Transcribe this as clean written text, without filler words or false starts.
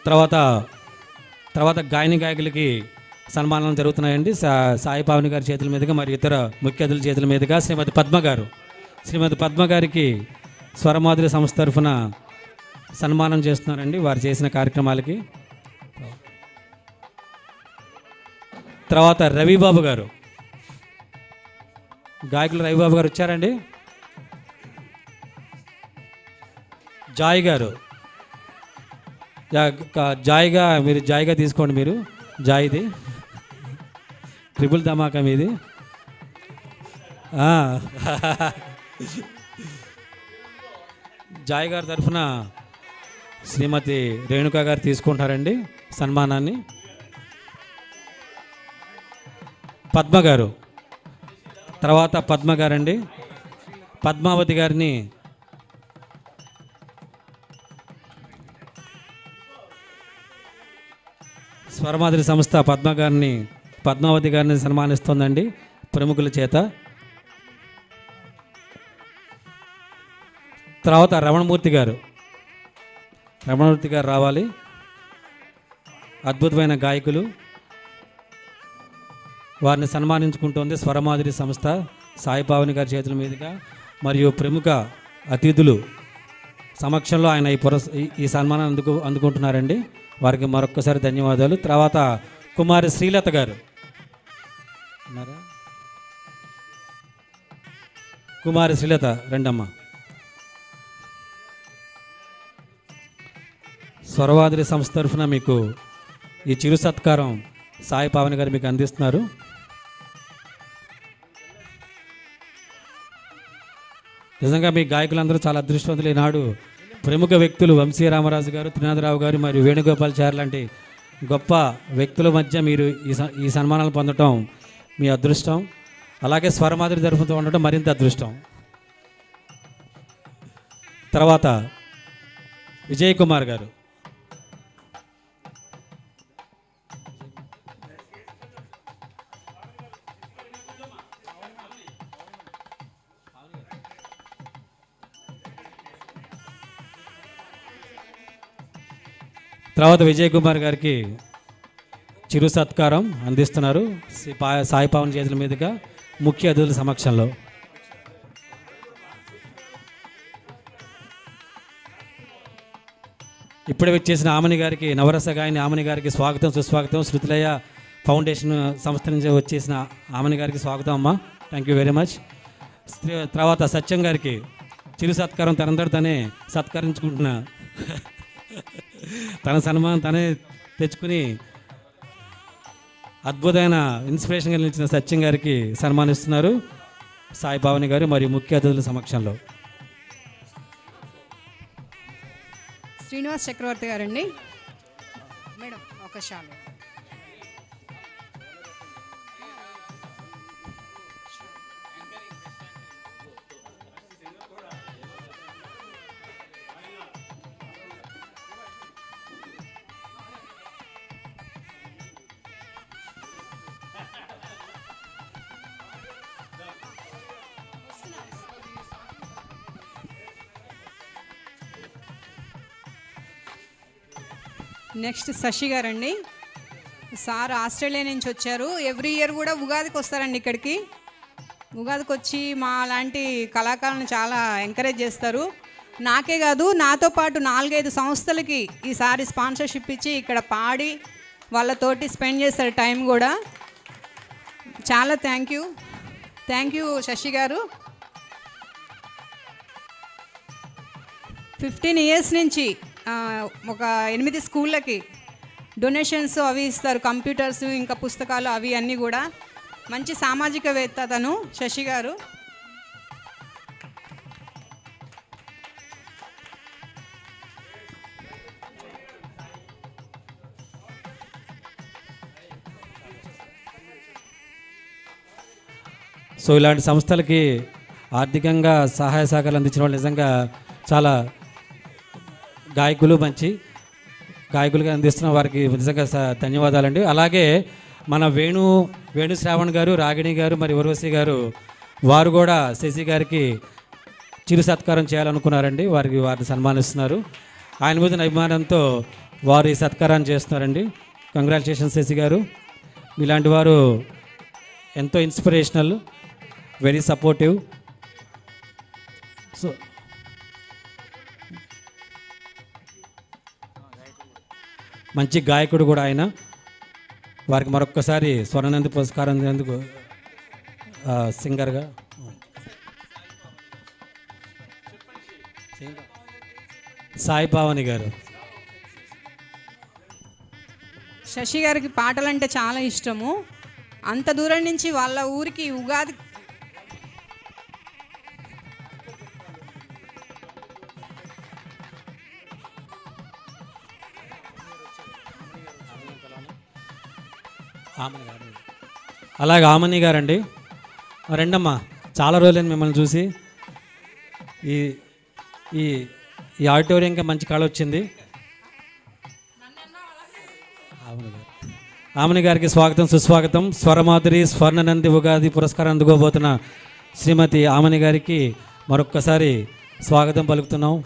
తర్వాత తర్వాత గాయకులకి సన్మానాలు జరుగుతున్నాయండి. సాయి పావని గారి చేతుల మీదుగా మరియు ఇతర ముఖ్య అతిథుల చేతుల మీదుగా శ్రీమతి పద్మ గారికి స్వరమాధురి సంస్థ తరఫున సన్మానం చేస్తున్నారండి వారు చేసిన కార్యక్రమాలకి. తర్వాత రవిబాబు గారు, గాయకులు రవిబాబు గారు వచ్చారండి. జాయ్ గారు, మీరు జాయిగా తీసుకోండి. మీరు జాయిది ట్రిపుల్ ధమాకా మీది. జాయ్ గారి తరఫున శ్రీమతి రేణుకా గారు తీసుకుంటారండి సన్మానాన్ని. పద్మ గారు, తర్వాత పద్మ గారండి. పద్మావతి గారిని స్వరమాధురి సంస్థ పద్మావతి గారిని సన్మానిస్తోందండి ప్రముఖుల చేత. తర్వాత రమణమూర్తి గారు రావాలి. అద్భుతమైన గాయకులు, వారిని సన్మానించుకుంటోంది స్వరమాధురి సంస్థ సాయి పావని గారి చేతుల మీదుగా మరియు ప్రముఖ అతిథులు సమక్షంలో ఆయన ఈ సన్మానాన్ని అందుకుంటున్నారండి. వారికి మరొక్కసారి ధన్యవాదాలు. తర్వాత కుమారి శ్రీలత గారు, కుమారి శ్రీలత రెండమ్మ. స్వరమాధురి సంస్థ తరఫున మీకు ఈ చిరు సత్కారం సాయి పావని గారు మీకు అందిస్తున్నారు. నిజంగా మీ గాయకులందరూ చాలా అదృష్టవంతులు. ఈనాడు ప్రముఖ వ్యక్తులు వంశీ రామరాజు గారు, త్రినాథరావు గారు మరియు వేణుగోపాల్చారి లాంటి గొప్ప వ్యక్తుల మధ్య మీరు ఈ సన్మానాలు పొందడం మీ అదృష్టం. అలాగే స్వరమాధురి తరఫుతో ఉండటం మరింత అదృష్టం. తర్వాత విజయ్ కుమార్ గారు, గారికి చిరు సత్కారం అందిస్తున్నారు సాయి పావన్ చేతుల మీదుగా ముఖ్య అతిథుల సమక్షంలో. ఇప్పుడే వచ్చేసిన ఆమని గారికి, నవరస గాయని ఆమని గారికి స్వాగతం సుస్వాగతం. శృతిలయ ఫౌండేషన్ సంస్థ నుంచి వచ్చేసిన ఆమని గారికి స్వాగతం అమ్మా, థ్యాంక్ యూ వెరీ మచ్. తర్వాత సత్యం గారికి చిరు సత్కారం తనంతట తనే సత్కరించుకుంటున్నా తన సన్మానం తనే తెచ్చుకుని అద్భుతమైన ఇన్స్పిరేషన్గా నిలిచిన సత్యం గారికి సన్మానిస్తున్నారు సాయి పావని గారు మరియు ముఖ్య అతిథుల సమక్షంలో. శ్రీనివాస్ చక్రవర్తి గారండి. మేడం ఒక షాలు. నెక్స్ట్ శశి గారండి. సార్ ఆస్ట్రేలియా నుంచి వచ్చారు. ఎవ్రీ ఇయర్ కూడా ఉగాదికి వస్తారండి ఇక్కడికి. ఉగాదికి వచ్చి మా లాంటి కళాకారులను చాలా ఎంకరేజ్ చేస్తారు. నాకే కాదు, నాతో పాటు 4-5 సంస్థలకి ఈసారి స్పాన్సర్షిప్ ఇచ్చి ఇక్కడ పాడి వాళ్ళతోటి స్పెండ్ చేస్తారు టైం కూడా. చాలా థ్యాంక్ యూ శశి గారు. 15 ఇయర్స్ నుంచి ఒక 8 స్కూళ్ళకి డొనేషన్స్ అవి ఇస్తారు, కంప్యూటర్స్ ఇంకా పుస్తకాలు అవి అన్నీ కూడా. మంచి సామాజికవేత్త తను శశి గారు. సో ఇలాంటి సంస్థలకి ఆర్థికంగా సహాయ సహకారాలు అందించిన వాళ్ళు నిజంగా చాలా మంచి గాయకులుగా అందిస్తున్న వారికి నిజంగా ధన్యవాదాలండి. అలాగే మన వేణు శ్రావణ్ గారు, రాగిణి గారు మరి ఉర్వశి గారు వారు కూడా శశి గారికి చిరు సత్కారం చేయాలనుకున్నారండి. వారిని సన్మానిస్తున్నారు. ఆయన మీద అభిమానంతో వారు ఈ సత్కారాన్ని చేస్తున్నారండి. కంగ్రాచులేషన్స్ శశి గారు. ఇలాంటి వారు ఎంతో ఇన్స్పిరేషనల్, వెరీ సపోర్టివ్. సో మంచి గాయకుడు కూడా ఆయన. వారికి మరొక్కసారి స్వర్ణనంది పురస్కారం అందుకు సింగర్గా సాయి పావని గారు. శశి గారికి పాటలంటే చాలా ఇష్టము. అంత దూరం నుంచి వాళ్ళ ఊరికి ఉగాది అలాగే ఆమని గారండి. రెండమ్మా, చాలా రోజులైంది మిమ్మల్ని చూసి. ఈ ఈ ఈ ఆడిటోరియంకి మంచి కళ వచ్చింది. ఆమని గారికి స్వాగతం, సుస్వాగతం. స్వరమాధురి స్వర్ణనంది ఉగాది పురస్కారం అందుకోబోతున్న శ్రీమతి ఆమని గారికి మరొక్కసారి స్వాగతం పలుకుతున్నాం.